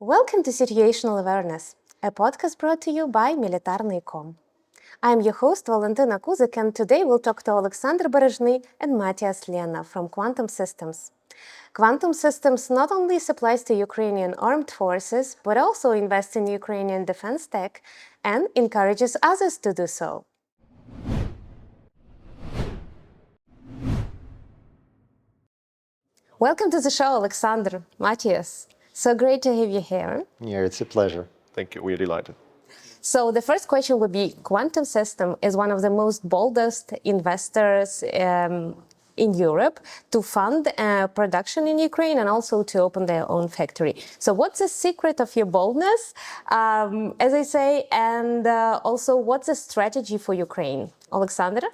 Welcome to Situational Awareness, a podcast brought to you by MILITARNYI. I'm your host, Valentina Kuzik, and today we'll talk to Olexandr Berezhny and Matthias Lehna from Quantum Systems. Quantum Systems not only supplies to Ukrainian Armed Forces, but also invests in Ukrainian defense tech and encourages others to do so. Welcome to the show, Olexandr, Matthias. So great to have you here. Yeah, it's a pleasure. Thank you. We're delighted. So the first question would be, Quantum System is one of the most boldest investors in Europe to fund production in Ukraine and also to open their own factory. So what's the secret of your boldness, as I say, and also what's the strategy for Ukraine? Olexandr?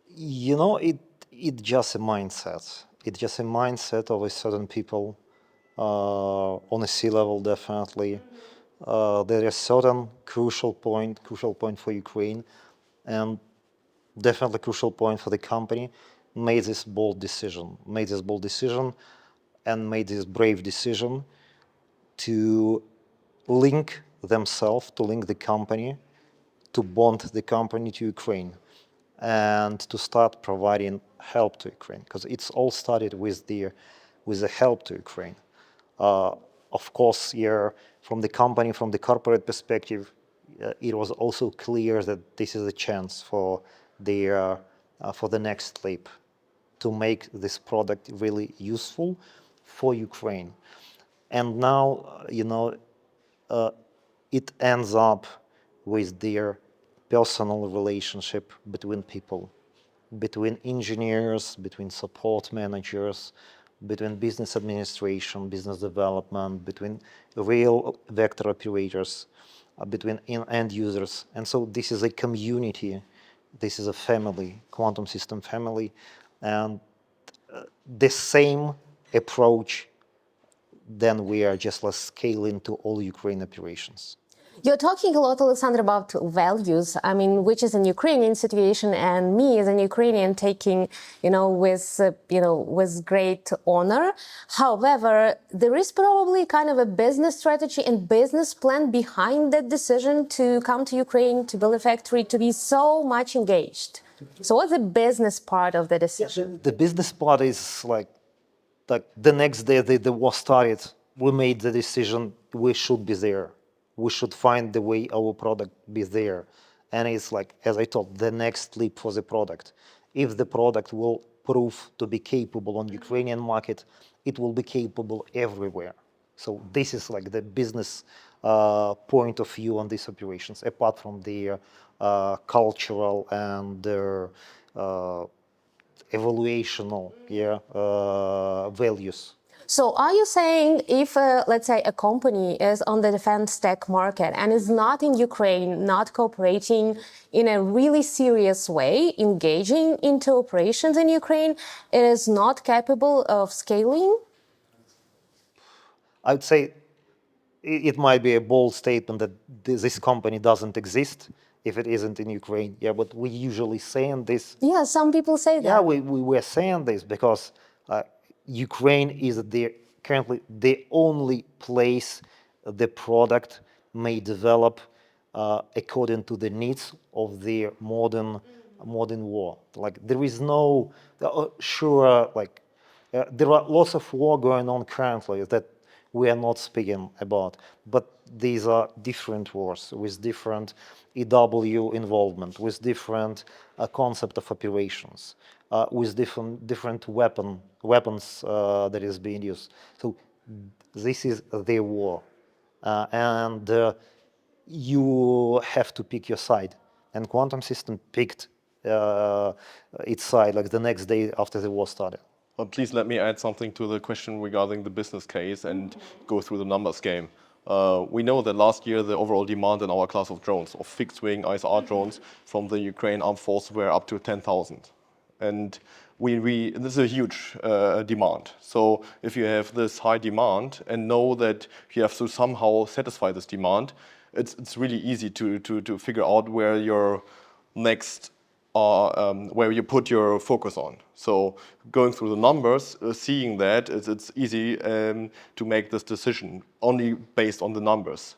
You know, it's just a mindset. It's just a mindset of a certain people on a sea level, definitely. There is certain crucial point for Ukraine, and definitely crucial point for the company. Made this bold decision, and made this brave decision to link themselves, to link the company, to bond the company to Ukraine, and to start providing help to Ukraine, because it's all started with the help to Ukraine. Of course, here from the company, from the corporate perspective, it was also clear that this is a chance for the next leap to make this product really useful for Ukraine. And now, it ends up with their personal relationship between people, between engineers, between support managers, between business administration, business development, between real vector operators, between end users. And so this is a community, this is a family, quantum system family, and the same approach, then we are just scaling to all Ukraine operations. You're talking a lot, Olexandr, about values, which is an Ukrainian situation, and me as an Ukrainian taking, with great honor. However, there is probably kind of a business strategy and business plan behind that decision to come to Ukraine, to build a factory, to be so much engaged. So what's the business part of the decision? The business part is like the next day the war started, we made the decision we should be there. We should find the way our product be there. And it's like, as I told, the next leap for the product. If the product will prove to be capable on Ukrainian market, it will be capable everywhere. So this is like the business point of view on these operations, apart from the cultural and their evaluational values. So are you saying if, let's say, a company is on the defense tech market and is not in Ukraine, not cooperating in a really serious way, engaging into operations in Ukraine, it is not capable of scaling? I would say it might be a bold statement that this company doesn't exist if it isn't in Ukraine. Yeah, but we usually saying this. Yeah, some people say that. Yeah, we're saying this because Ukraine is currently the only place the product may develop according to the needs of the modern war. Like there is no there are lots of war going on currently that we are not speaking about, but these are different wars with different EW involvement, with different concept of operations, with different weapons that is being used. So this is the war, and you have to pick your side. And Quantum System picked its side like the next day after the war started. Well, please let me add something to the question regarding the business case and go through the numbers game. We know that last year the overall demand in our class of drones, of fixed-wing ISR drones from the Ukrainian Armed Forces were up to 10,000. And this is a huge demand. So if you have this high demand and know that you have to somehow satisfy this demand, it's really easy to figure out where your next are where you put your focus on. So going through the numbers, seeing that, it's easy to make this decision only based on the numbers.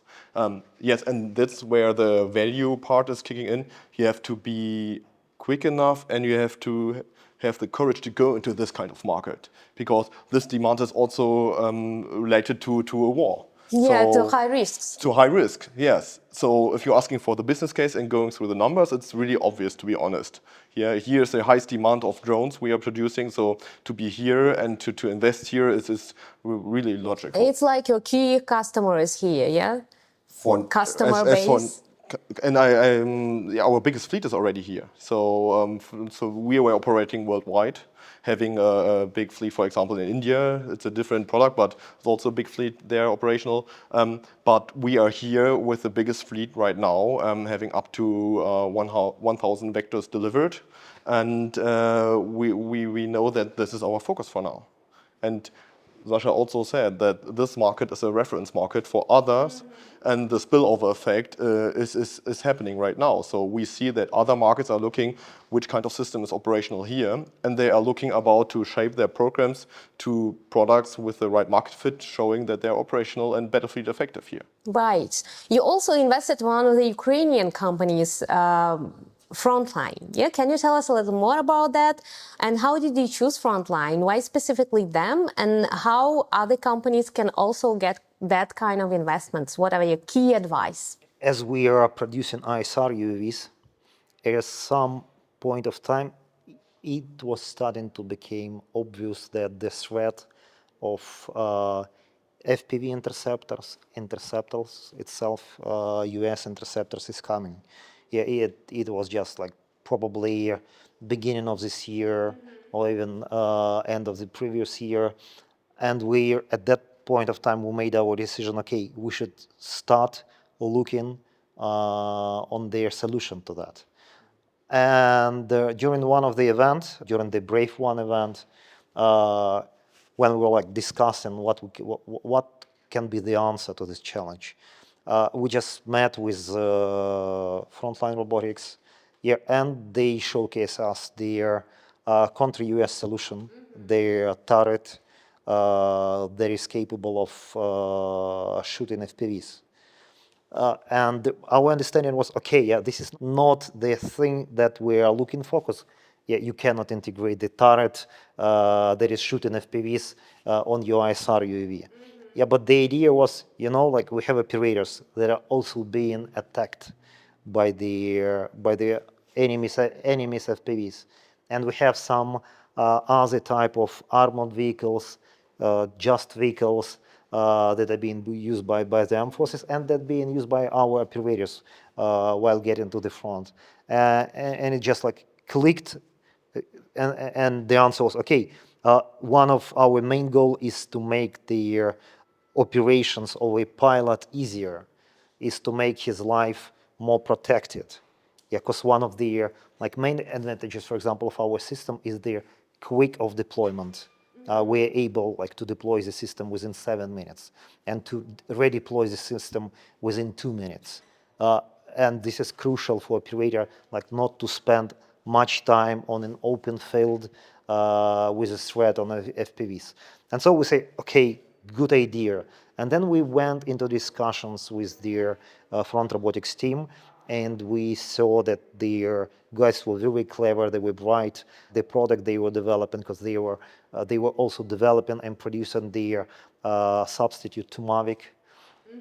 Yes, and that's where the value part is kicking in. You have to be quick enough and you have to have the courage to go into this kind of market, because this demand is also related to a war. Yeah, to So high risks. to high risk, yes. So if you're asking for the business case and going through the numbers, it's really obvious, to be honest. Yeah, here's the highest demand of drones we are producing, so to be here and to invest here is really logical. It's like your key customer is here, yeah? For Customer as for, base. and yeah, our biggest fleet is already here. So so we were operating worldwide, having a big fleet, for example, in India. It's a different product, but it's also a big fleet there operational. But we are here with the biggest fleet right now, having up to 1,000 vectors delivered, and we know that this is our focus for now. And Sasha also said that this market is a reference market for others, and the spillover effect is happening right now. So we see that other markets are looking which kind of system is operational here, and they are looking about to shape their programs to products with the right market fit, showing that they're operational and battlefield effective here. Right. You also invested one of the Ukrainian companies, Frontline. Yeah, can you tell us a little more about that? And how did you choose Frontline? Why specifically them? And how other companies can also get that kind of investments? What are your key advice? As we are producing ISR UAVs, at some point of time, it was starting to become obvious that the threat of FPV interceptors itself, US interceptors is coming. Yeah, it was just like probably beginning of this year or even end of the previous year. And we, at that point of time, we made our decision, okay, we should start looking on their solution to that. And during one of the events, during the Brave One event, when we were like discussing what can be the answer to this challenge, we just met with Frontline Robotics, yeah, and they showcase us their country US solution, their turret that is capable of shooting FPVs. And our understanding was, okay, yeah, this is not the thing that we are looking for, because yeah, you cannot integrate the turret that is shooting FPVs on your ISR UAV. Yeah, but the idea was, you know, like we have operators that are also being attacked by the enemies FPVs, and we have some other type of armored vehicles, just vehicles that are being used by the armed forces and that being used by our operators while getting to the front. And it just like clicked, and the answer was, okay, one of our main goal is to make the operations of a pilot easier, is to make his life more protected. Yeah, because one of the like main advantages, for example, of our system is the quick of deployment. We're able like to deploy the system within 7 minutes and to redeploy the system within 2 minutes. And this is crucial for operator, like not to spend much time on an open field with a threat on FPVs. And so we say, okay, good idea. And then we went into discussions with their front robotics team, and we saw that their guys were very clever, they were bright. The product they were developing, because they were also developing and producing their substitute to Mavic.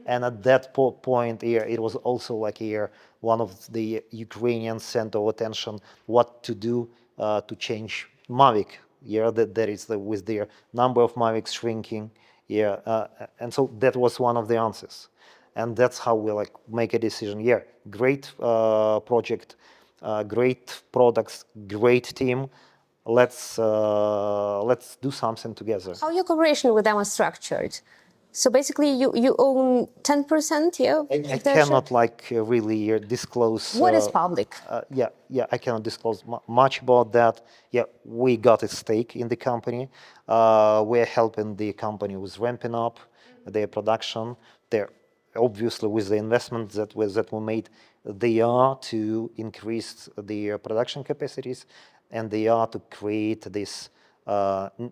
And at that point, it was also like one of the Ukrainian center of attention what to do to change Mavic. Yeah, that is with their number of Mavics shrinking. Yeah, and so that was one of the answers, and that's how we like make a decision. Yeah, great project, great products, great team. Let's do something together. How your cooperation with them is structured? So basically, you own 10%, yeah? I cannot like really disclose. What is public? Yeah, I cannot disclose much about that. Yeah, we got a stake in the company. We're helping the company with ramping up their production. They're obviously with the investments that were made, they are to increase the production capacities, and they are to create this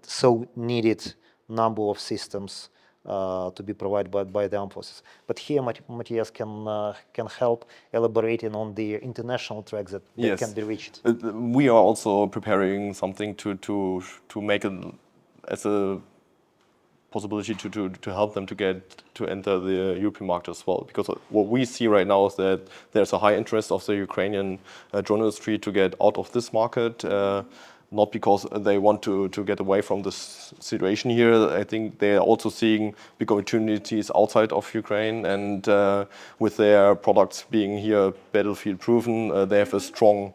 so needed number of systems to be provided by the armed forces. But here Matthias can help elaborating on the international tracks that Yes. can be reached. We are also preparing something to make it as a possibility to help them to enter the European market as well. Because what we see right now is that there's a high interest of the Ukrainian drone industry to get out of this market, not because they want to get away from this situation here. I think they are also seeing big opportunities outside of Ukraine, and with their products being here battlefield proven, they have a strong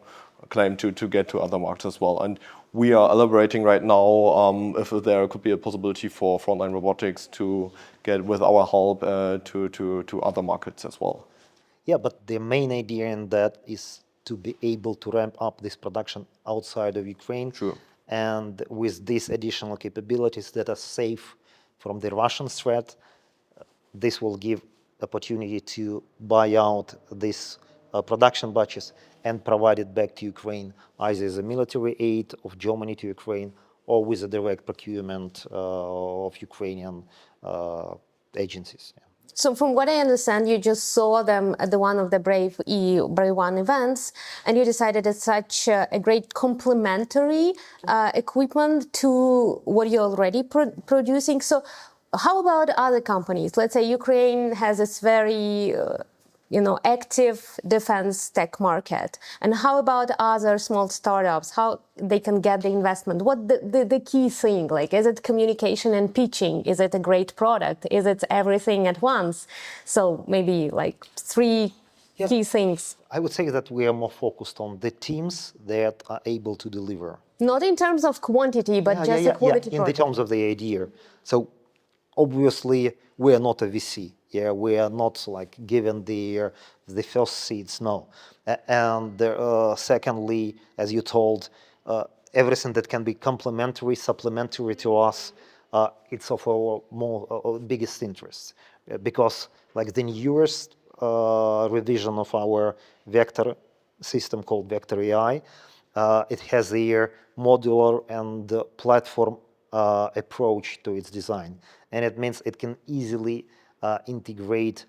claim to get to other markets as well. And we are elaborating right now if there could be a possibility for Frontline Robotics to get, with our help, to other markets as well. Yeah, but the main idea in that is to be able to ramp up this production outside of Ukraine. True. And with these additional capabilities that are safe from the Russian threat, this will give opportunity to buy out these production batches and provide it back to Ukraine, either as a military aid of Germany to Ukraine or with a direct procurement of Ukrainian agencies. Yeah. So from what I understand, you just saw them at one of the Brave One events, and you decided it's such a great complementary equipment to what you're already producing. So how about other companies? Let's say Ukraine has this very active defense tech market. And how about other small startups? How they can get the investment? What the key thing? Like, is it communication and pitching? Is it a great product? Is it everything at once? So maybe like three key things. I would say that we are more focused on the teams that are able to deliver. Not in terms of quantity, but just a quality in product. the terms of the idea. So obviously we are not a VC. Yeah, we are not like given the first seeds. No, and secondly, as you told, everything that can be complementary, supplementary to us, it's of our biggest interest, because like the newest revision of our vector system called Vector AI, it has a modular and platform approach to its design, and it means it can easily integrate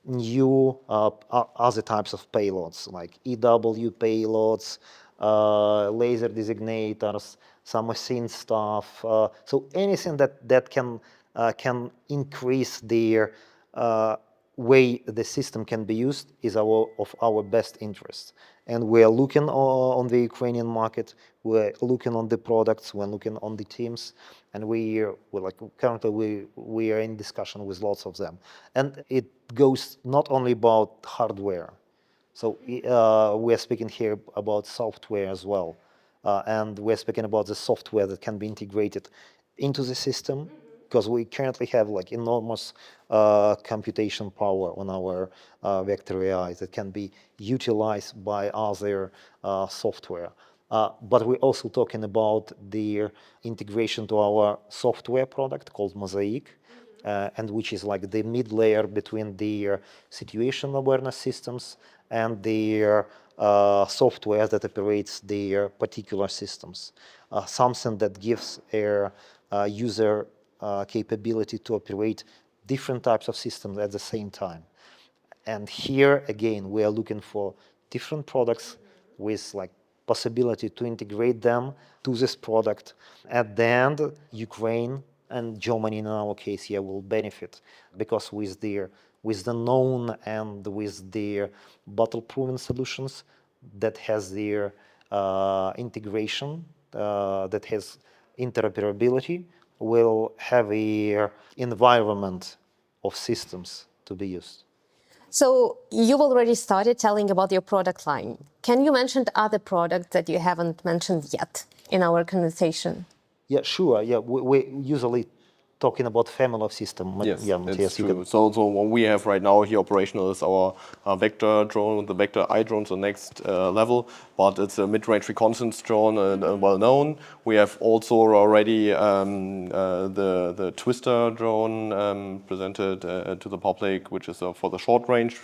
new other types of payloads like EW payloads, laser designators, some machine stuff. So anything that can increase the way the system can be used is of our best interest. And we're looking on the Ukrainian market, we're looking on the products, we're looking on the teams, and currently we are in discussion with lots of them. And it goes not only about hardware. So we're speaking here about software as well. And we're speaking about the software that can be integrated into the system, because we currently have like enormous computation power on our Vector AI that can be utilized by other software. But we're also talking about the integration to our software product called Mosaic, and which is like the mid layer between the situational awareness systems and the software that operates the particular systems. Something that gives a user capability to operate different types of systems at the same time. And here again, we are looking for different products with like possibility to integrate them to this product. At the end, Ukraine and Germany in our case here will benefit, because with the known and with the battle-proven solutions that has their integration, that has interoperability, will have a environment of systems to be used. So you've already started telling about your product line. Can you mention other products that you haven't mentioned yet in our conversation? Yeah, sure. Yeah, we usually talking about family of system. Yes, Yeah, it's Matthias, you true. can. So what we have right now here operational is our vector drone, the vector I drone, the next level, but it's a mid-range reconnaissance drone, well known. We have also already the Twister drone presented to the public, which is for the short-range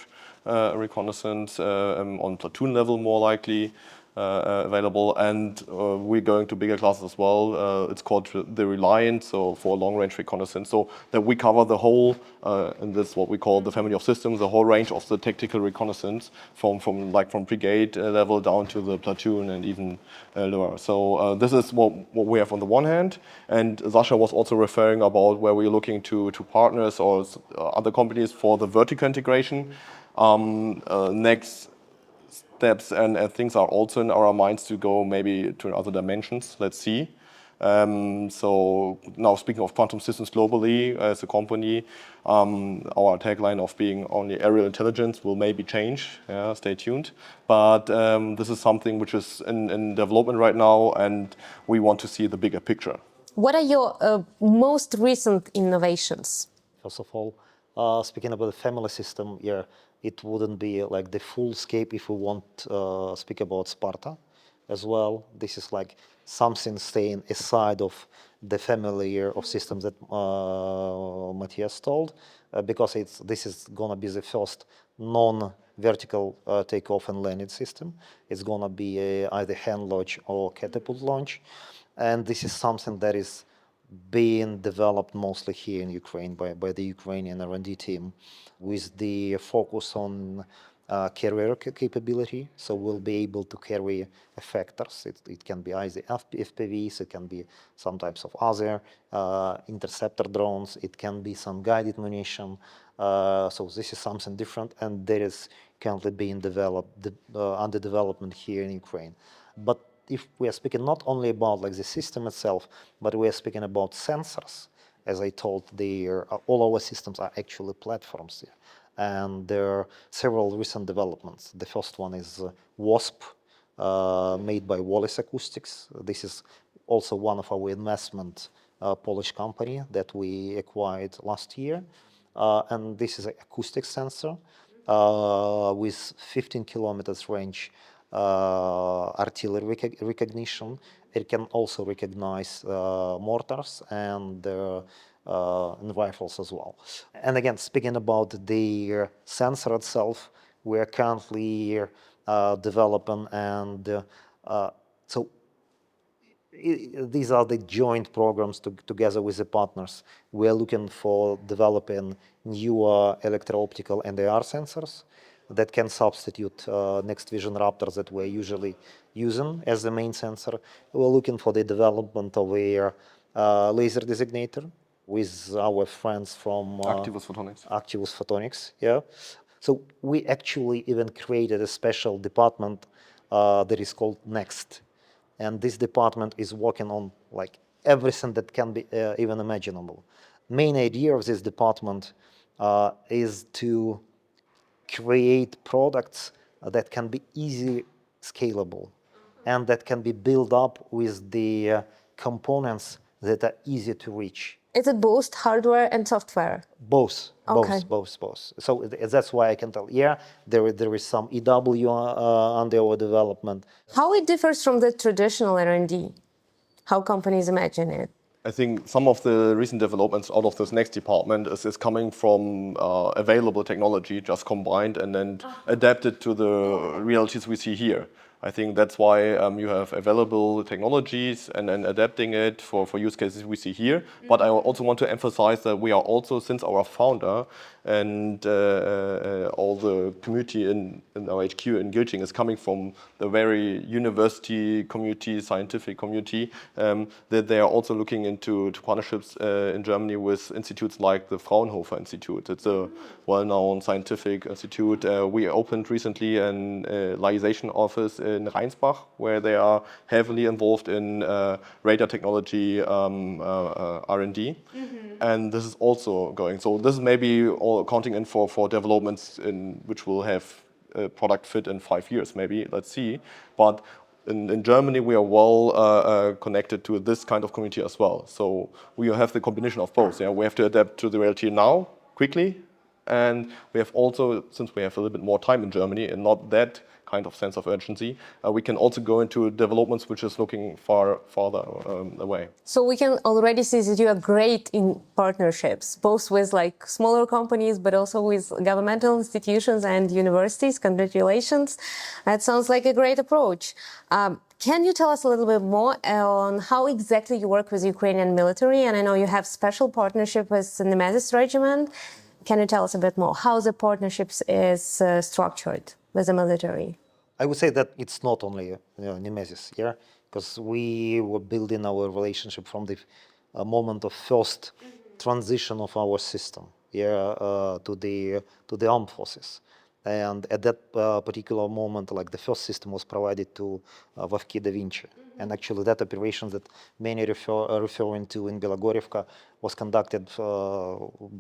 reconnaissance on platoon level more likely. Available, and we're going to bigger classes as well. It's called the Reliant, so for long-range reconnaissance. So that we cover the whole, and that's what we call the family of systems, the whole range of the tactical reconnaissance from brigade level down to the platoon and even lower. So this is what we have on the one hand, and Sasha was also referring about where we're looking to partners or other companies for the vertical integration. Next steps and things are also in our minds to go maybe to other dimensions. Let's see. So now speaking of quantum systems globally as a company, our tagline of being only aerial intelligence will maybe change. Yeah, stay tuned. But this is something which is in development right now, and we want to see the bigger picture. What are your most recent innovations? First of all, speaking about the family system, yeah, it wouldn't be like the full scape if we want speak about Sparta as well. This is like something staying aside of the family of systems that Matthias told, because this is gonna be the first non-vertical takeoff and landing system. It's gonna be either hand launch or catapult launch, and this is something that is being developed mostly here in Ukraine by the Ukrainian R&D team, with the focus on carrier capability. So we'll be able to carry effectors. It can be either FPVs, it can be some types of other interceptor drones, it can be some guided munition. So this is something different, and that is currently being developed, under development here in Ukraine. But if we are speaking not only about like the system itself, but we are speaking about sensors, as I told, all our systems are actually platforms here. And there are several recent developments. The first one is WASP, made by Wallace Acoustics. This is also one of our investment Polish company that we acquired last year. And this is an acoustic sensor with 15 kilometers range artillery recognition. It can also recognize mortars and rifles as well. And again, speaking about the sensor itself, we are currently developing, and so these are the joint programs together with the partners. We are looking for developing newer electro-optical and AR sensors that can substitute Next Vision Raptors that we're usually using as the main sensor. We're looking for the development of a laser designator with our friends from Activus Photonics. Activus Photonics, yeah. So we actually even created a special department that is called Next. And this department is working on like everything that can be even imaginable. Main idea of this department is to create products that can be easily scalable and that can be built up with the components that are easy to reach. Is it both hardware and software? Both. So that's why I can tell, yeah, there is some EW under our development. How it differs from the traditional R&D? How companies imagine it? I think some of the recent developments out of this next department is coming from available technology, just combined and then adapted to the realities we see here. I think that's why you have available technologies and then adapting it for use cases we see here. But I also want to emphasize that we are also, since our founder and all the community in our HQ in Gilching is coming from the very university community, scientific community, that they are also looking into partnerships in Germany with institutes like the Fraunhofer Institute. It's a well-known scientific institute. We opened recently an liaison office in Rheinsbach, where they are heavily involved in radar technology R&D. And this is also going. So this is maybe all accounting in for developments in which will have a product fit in 5 years, maybe. Let's see. But in Germany, we are well connected to this kind of community as well. So we have the combination of both. Yeah? We have to adapt to the reality now, quickly, and we have also, since we have a little bit more time in Germany and not that kind of sense of urgency, we can also go into developments which is looking farther away. So we can already see that you are great in partnerships, both with like smaller companies, but also with governmental institutions and universities. Congratulations. That sounds like a great approach. Can you tell us a little bit more on how exactly you work with Ukrainian military? And I know you have special partnership with the Nemesis regiment. Can you tell us a bit more how the partnerships is structured with the military? I would say that it's not only Nemesis, yeah, because we were building our relationship from the moment of first transition of our system, yeah, to the armed forces, and at that particular moment, like the first system was provided to Vavki Da Vinci, and actually that operation that many referring to in Belogorivka was conducted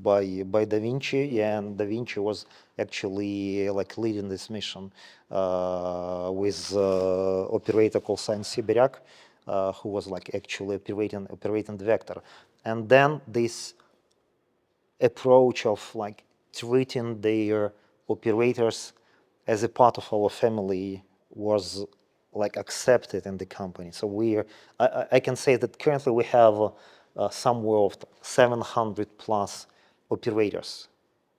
by Da Vinci, and Da Vinci was actually like leading this mission with operator called Saint Sibiryak, who was like actually operating the vector. And then this approach of like treating their operators as a part of our family was like accepted in the company. So I can say that currently we have somewhere of 700 plus operators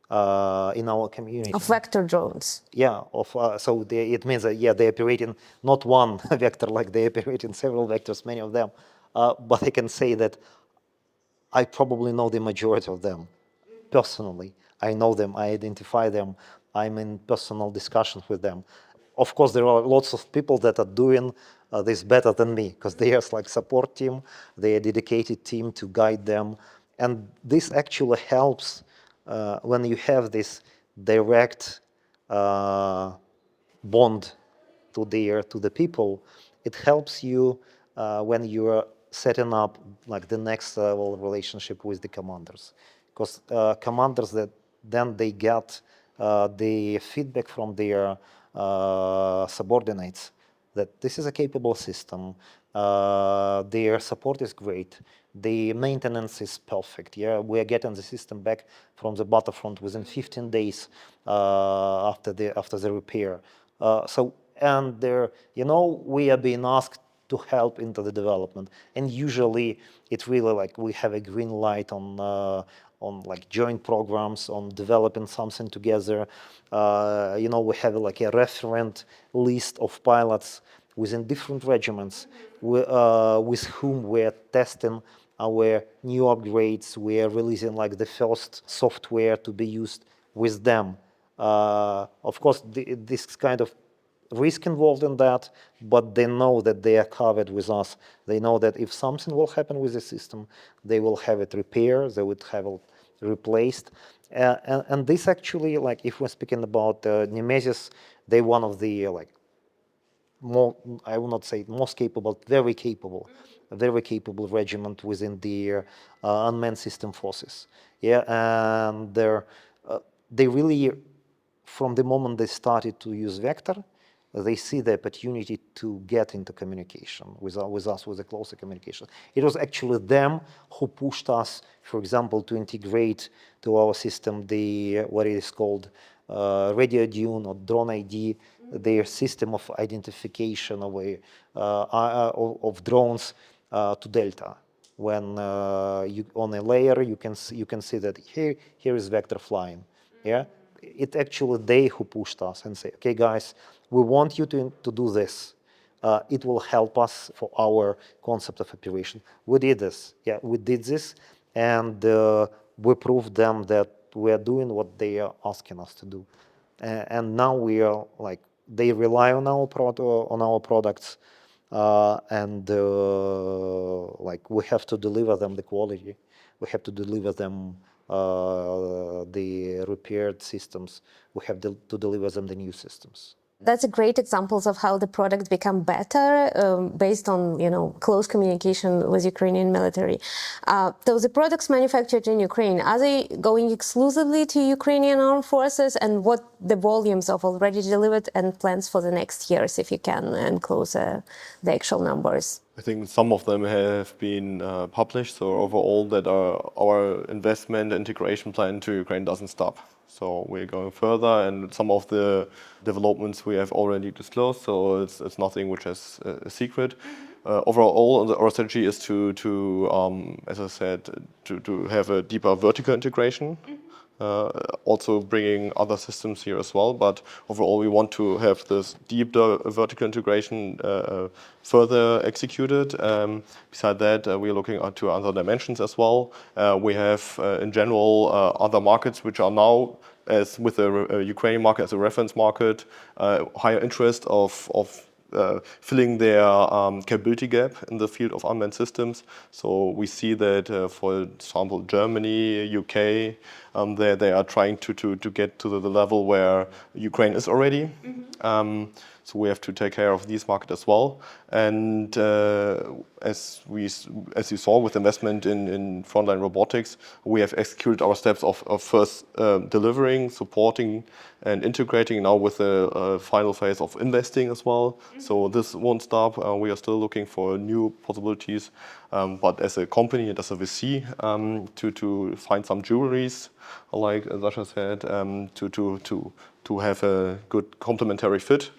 in our community. Of vector drones. Yeah, it means that, yeah, they're operating not one vector, like they're operating several vectors, many of them. But I can say that I probably know the majority of them personally. I know them, I identify them, I'm in personal discussions with them. Of course, there are lots of people that are doing this better than me, because they are like support team, they are a dedicated team to guide them. And this actually helps when you have this direct bond to the people. It helps you when you are setting up like the next level relationship with the commanders, because commanders that then they get the feedback from their subordinates that this is a capable system, their support is great, the maintenance is perfect. Yeah, we are getting the system back from the battlefront within 15 days after the repair. And there, we are being asked to help into the development, and usually it's really like we have a green light on like joint programs, on developing something together. We have like a referent list of pilots within different regiments with whom we're testing our new upgrades. We're releasing like the first software to be used with them. Of course, this kind of risk involved in that, but they know that they are covered with us. They know that if something will happen with the system, they will have it repaired, they would have it replaced. And this actually, like if we're speaking about Nemesis, they're one of the more, I will not say most capable, very capable regiment within the unmanned system forces. Yeah, and they really, from the moment they started to use vector, they see the opportunity to get into communication with us, with a closer communication. It was actually them who pushed us, for example, to integrate to our system what it is called Radio Dune or Drone ID, their system of identification of drones to Delta. When on a layer you can see that here is vector flying. Yeah, it actually they who pushed us and say, okay, guys, we want you to do this. It will help us for our concept of operation. We did this. Yeah, we did this, and we proved them that we are doing what they are asking us to do. And now we are like, they rely on our products, and like we have to deliver them the quality. We have to deliver them the repaired systems. We have to deliver them the new systems. That's a great examples of how the product become better based on close communication with Ukrainian military. So the products manufactured in Ukraine, are they going exclusively to Ukrainian Armed Forces, and what the volumes of already delivered and plans for the next years, if you can enclose the actual numbers. I think some of them have been published, so overall that our investment integration plan to Ukraine doesn't stop. So we're going further, and some of the developments we have already disclosed, so it's nothing which is a secret. Overall, our strategy is to as I said, to have a deeper vertical integration. Also bringing other systems here as well, but overall we want to have this deep vertical integration further executed. Beside that, we're looking to other dimensions as well. We have, in general, other markets which are now, as with the Ukrainian market as a reference market, higher interest of filling their capability gap in the field of unmanned systems. So we see that, for example, Germany, UK, they are trying to get to the level where Ukraine is already. So we have to take care of these markets as well. And as you saw with investment in Frontline Robotics, we have executed our steps of first delivering, supporting, and integrating, now with the final phase of investing as well. So this won't stop. We are still looking for new possibilities, but as a company and as a VC, to find some jewelries, like Sasha said, to have a good complementary fit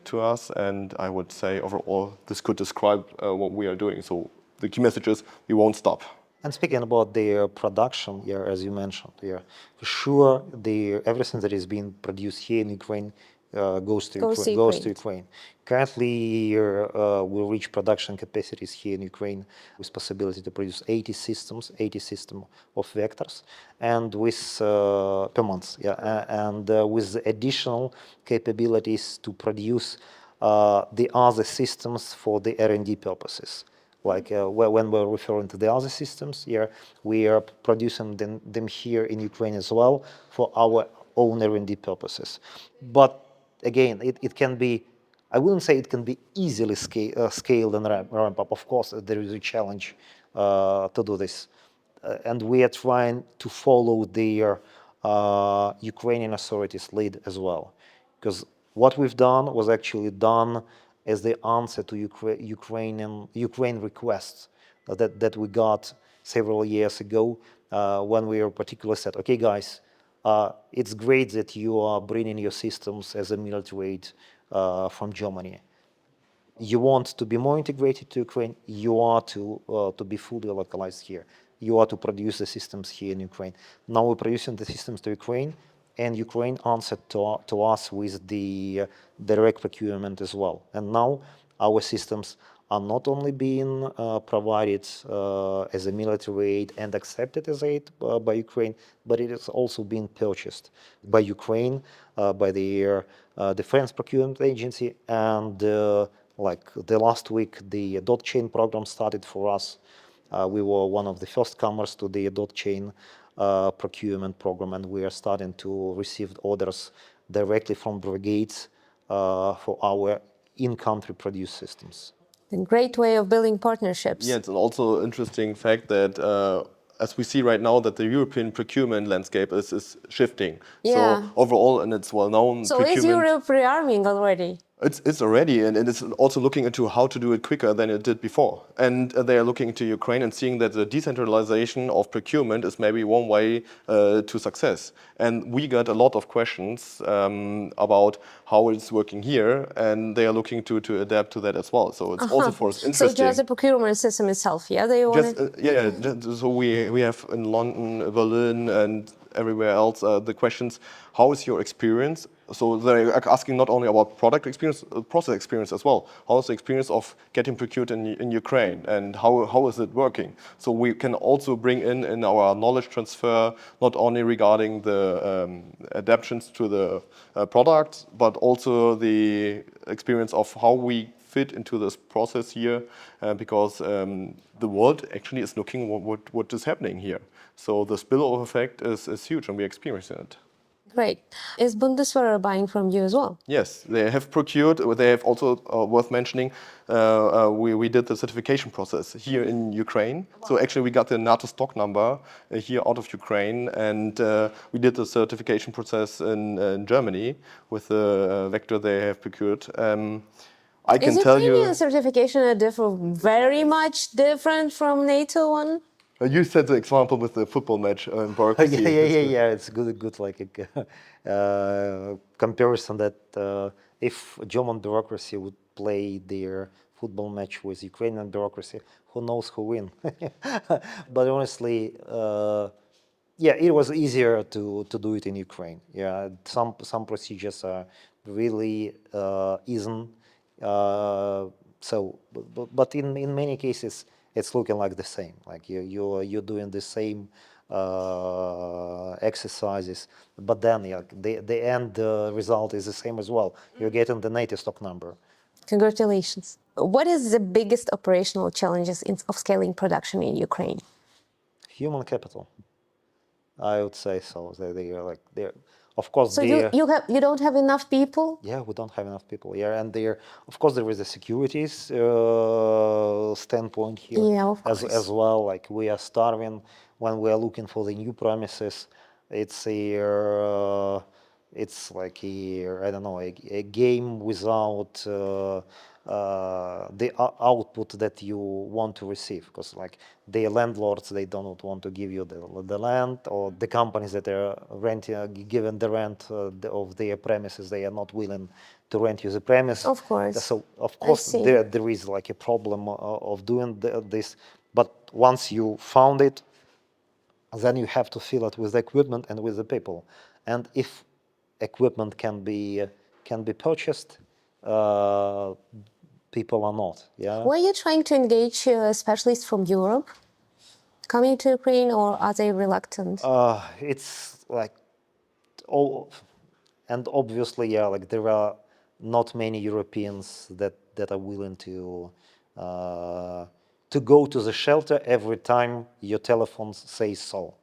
to us. And I would say overall this could describe what we are doing. So the key message is we won't stop. And speaking about the production, as you mentioned, for sure, everything that is being produced here in Ukraine goes to Ukraine. Currently, we reach production capacities here in Ukraine with possibility to produce 80 systems of vectors, and with per month, and with additional capabilities to produce the other systems for the R&D purposes. Like when we're referring to the other systems here, we are producing them here in Ukraine as well for our own R&D purposes. But again, it can be, I wouldn't say it can be easily scaled and ramp up. Of course, there is a challenge to do this. And we are trying to follow the Ukrainian authorities' lead as well. Because what we've done was actually done as the answer to Ukraine requests that we got several years ago, when we were particularly said, okay, guys, it's great that you are bringing your systems as a military aid from Germany. You want to be more integrated to Ukraine, you are to be fully localized here. You are to produce the systems here in Ukraine. Now we're producing the systems to Ukraine, and Ukraine answered to us with the direct procurement as well. And now our systems are not only being provided as a military aid and accepted as aid by Ukraine, but it is also being purchased by Ukraine, by the Defense Procurement Agency, and like the last week, the dot chain program started for us. We were one of the first comers to the dot chain procurement program, and we are starting to receive orders directly from brigades for our in-country produced systems. A great way of building partnerships. Yeah, it's also an interesting fact that as we see right now that the European procurement landscape is shifting. Yeah. So overall, and it's well known. So is Europe rearming already? It's already, and it's also looking into how to do it quicker than it did before. And they are looking into Ukraine and seeing that the decentralization of procurement is maybe one way to success. And we got a lot of questions about how it's working here, and they are looking to adapt to that as well. So it's also for us interesting. So just the procurement system itself, yeah? They want So we have in London, Berlin, and everywhere else the questions, how is your experience? So they're asking not only about product experience, process experience as well. How is the experience of getting procured in Ukraine, and how is it working? So we can also bring in our knowledge transfer, not only regarding the adaptations to the product, but also the experience of how we fit into this process here, because the world actually is looking what is happening here. So the spillover effect is huge, and we're experiencing it. Great. Is Bundeswehr buying from you as well? Yes, they have procured. They have also, worth mentioning, we did the certification process here in Ukraine. So actually we got the NATO stock number here out of Ukraine, and we did the certification process in Germany with the vector they have procured. I Is can tell Ukrainian you. certification very much different from NATO one? You said the example with the football match in bureaucracy. Yeah. It's good like a comparison that if German bureaucracy would play their football match with Ukrainian bureaucracy, who knows who win? But honestly, yeah, it was easier to do it in Ukraine. Yeah, some procedures are really isn't. But in many cases, it's looking like the same. Like you're doing the same exercises, but then yeah, the end result is the same as well. You're getting the NATO stock number. Congratulations. What is the biggest operational challenges of scaling production in Ukraine? Human capital, I would say so. They are like they're, of course, So they. you don't have enough people? Yeah, we don't have enough people. Yeah, and there, of course, there is a securities standpoint here Yeah, of as course. well. Like we are starving when we are looking for the new premises. It's it's like I don't know, a game without the output that you want to receive, because like the landlords, they don't want to give you the land, or the companies that are renting, given the rent of their premises, they are not willing to rent you the premise. Of course. So of I course see. there is like a problem of doing this, but once you found it, then you have to fill it with equipment and with the people. And if equipment can be purchased, people are not. Yeah. Were you trying to engage specialists from Europe coming to Ukraine, or are they reluctant? It's like all, and obviously, yeah, like there are not many Europeans that are willing to go to the shelter every time your telephone says so.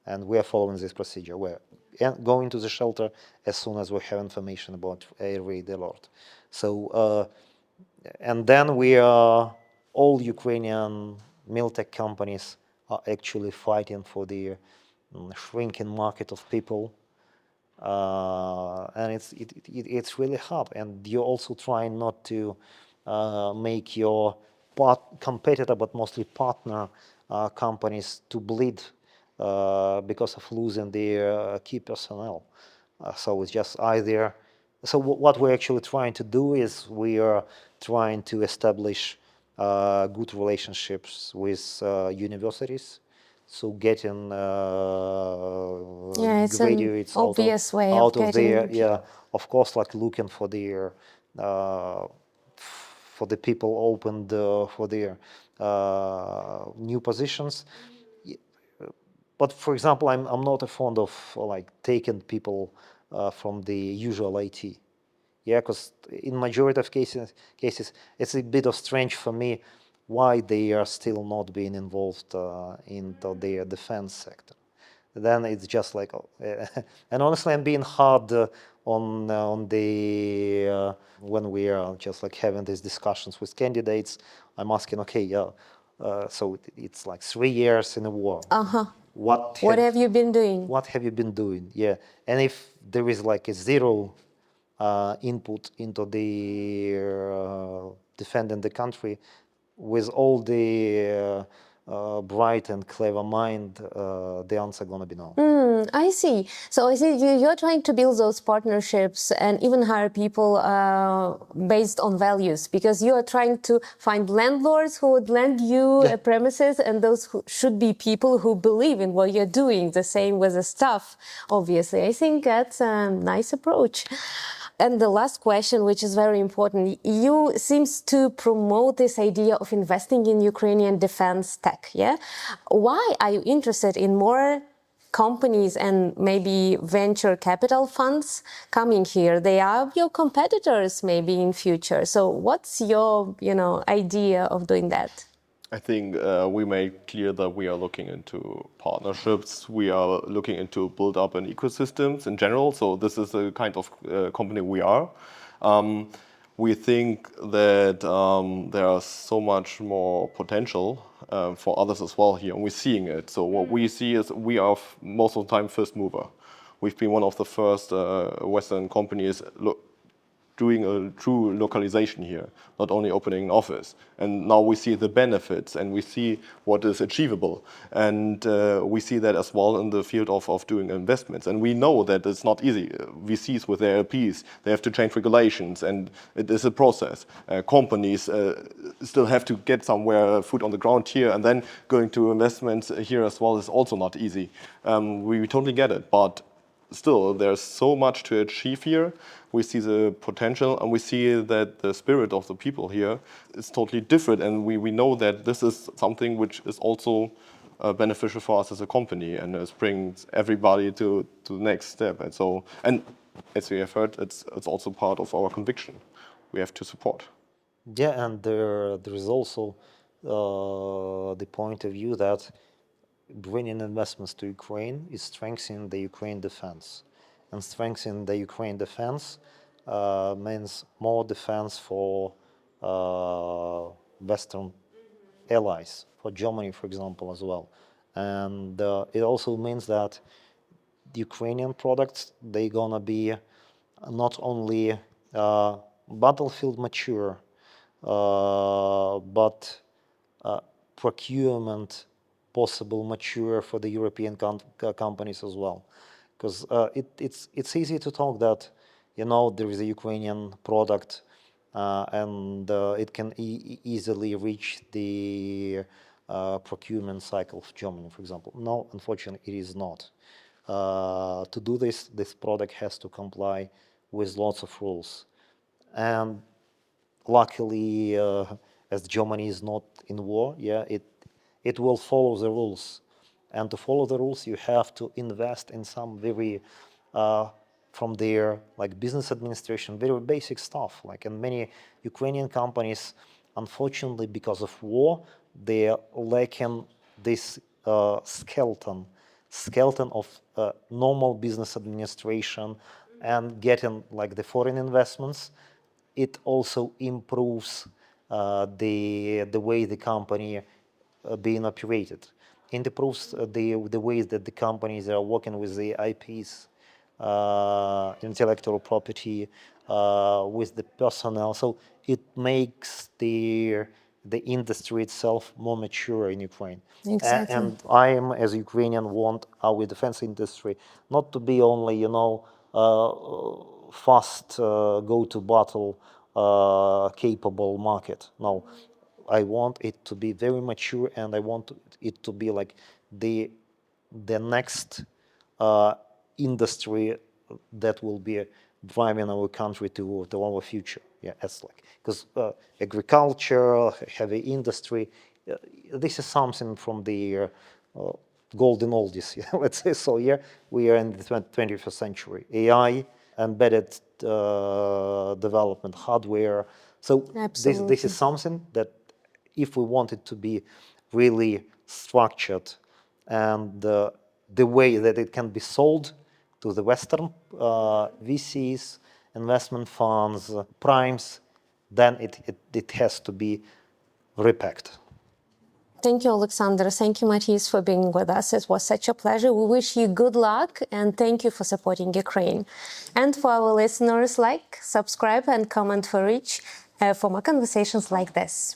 And we are following this procedure. We're going to the shelter as soon as we have information about air raid alert. So, and then we are, all Ukrainian militech companies are actually fighting for the shrinking market of people, and it's really hard. And you're also trying not to make your competitor, but mostly partner companies to bleed because of losing their key personnel. So it's just either. So what we're actually trying to do is we are trying to establish good relationships with universities. So getting Yeah, it's an graduates obvious way of out of their, getting. yeah, of course, like looking for their for the people opened for their new positions. But for example, I'm not a fond of like taking people from the usual IT. Yeah, because in majority of cases, it's a bit of strange for me why they are still not being involved into their defense sector. Then it's just like, and honestly, I'm being hard on the when we are just like having these discussions with candidates. I'm asking, okay, yeah, so it's like 3 years in a war. Uh-huh. What What have you been doing? What have you been doing? Yeah, and if there is like a zero input into the defending the country, with all the bright and clever mind, the answer gonna be no. I see. So I see you're trying to build those partnerships and even hire people based on values, because you are trying to find landlords who would lend you premises, and those who should be people who believe in what you're doing. The same with the staff, obviously. I think that's a nice approach. And the last question, which is very important, you seems to promote this idea of investing in Ukrainian defense tech, yeah? Why are you interested in more companies and maybe venture capital funds coming here? They are your competitors maybe in future. So what's your, idea of doing that? I think we made clear that we are looking into partnerships. We are looking into build up an ecosystems in general. So this is the kind of company we are. We think that there is so much more potential for others as well here, and we're seeing it. So what we see is we are most of the time first mover. We've been one of the first Western companies doing a true localization here, not only opening an office. And now we see the benefits and we see what is achievable. And we see that as well in the field of doing investments. And we know that it's not easy. VCs with their LPs, they have to change regulations and it is a process. Companies still have to get somewhere, foot on the ground here, and then going to investments here as well is also not easy. We totally get it, but still, there's so much to achieve here. We see the potential and we see that the spirit of the people here is totally different. And we know that this is something which is also beneficial for us as a company and it brings everybody to the next step. And so, and as we have heard, it's also part of our conviction. We have to support. Yeah, and there is also the point of view that bringing investments to Ukraine is strengthening the Ukraine defense. And strengthening the Ukraine defense means more defense for Western allies, for Germany, for example, as well. And it also means that the Ukrainian products, they're gonna be not only battlefield mature, but procurement possible mature for the European companies as well. Because it's easy to talk that, you know, there is a Ukrainian product and it can easily reach the procurement cycle of Germany, for example. No, unfortunately, it is not. To do this product has to comply with lots of rules. And luckily, as Germany is not in war, yeah, it will follow the rules. And to follow the rules, you have to invest in some very, from their like business administration, very basic stuff. Like in many Ukrainian companies, unfortunately, because of war, they're lacking this skeleton of normal business administration and getting like the foreign investments. It also improves the way the company being operated. It improves the ways that the companies are working with the IPs, intellectual property, with the personnel. So it makes the industry itself more mature in Ukraine. Exactly. And I am, as a Ukrainian, want our defense industry not to be only, you know, fast go-to-battle capable market. No, I want it to be very mature, and I want it to be like the next industry that will be driving our country to our future. Yeah, as like because agriculture, heavy industry, this is something from the golden oldies. Yeah, let's say so. Yeah, we are in the 21st century. AI, embedded development, hardware. So this is something that if we want it to be really structured and the way that it can be sold to the Western VCs, investment funds, primes, then it has to be repacked. Thank you, Olexandr. Thank you, Matthias, for being with us. It was such a pleasure. We wish you good luck and thank you for supporting Ukraine. And for our listeners, like, subscribe and comment for more conversations like this.